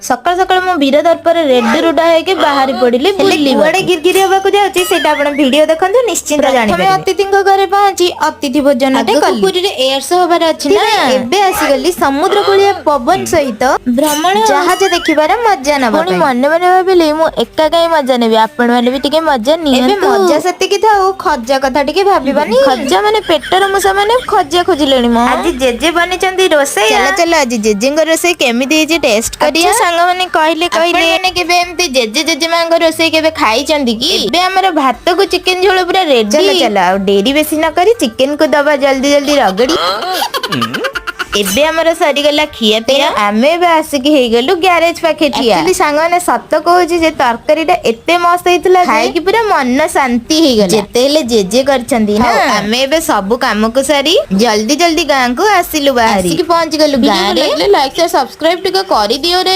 सकाळ सकाळ मो वीर दर्पर रेडी रुडा है बाहरी पड़िली बुले गिरगिरी होगा जाऊँगी से वीडियो देखो निश्चिंत जानी अतिथि घरे पहुंची अतिथि भोजन पुरी एयर शो हबार अच्छी ना आसीगली समुद्र कूलिया पवन सहित भ्रमण जहाज देखिबार मजा ना मन मन भाविली मु एका कहीं मजा नेबी आपण माने भी टिके मजा नियंतु मजा सेतिकी थाउ खजा कथा टिके भाबिबानी खजा माने पेटर मुसा माने खजा खोजिलेनी म आज जेजे बनिचंदी रोसई चला चला आज जेजेंग रोसई केमिति हेजी टेस्ट करिया सांग माने कहले माने केबे एमती जेजे जेजे मांग रोसई केबे खाई चंदी की एबे हमर भात को चिकन झोल पूरा रेडी चला चला डेरी बेसी न करी चिकन को दबा जल्दी जल्दी रगड़ी एबे हमर सरी गला खिया पिया आमे बे आसिक हे गेलु गैरेज पाखे ठिया एक्चुअली सांग माने सत्त कहूची जे तरकारीटा एते मस्त हेतला खाई कि पूरा मन शांति हे गेला जेते हेले जेजे करछंदी ना आमे बे सब काम को सारी जल्दी जल्दी गां को आसिलु बाहरी आसिक पहुंच गेलु गां रे लाइक से सब्सक्राइब टिका करी दियो रे।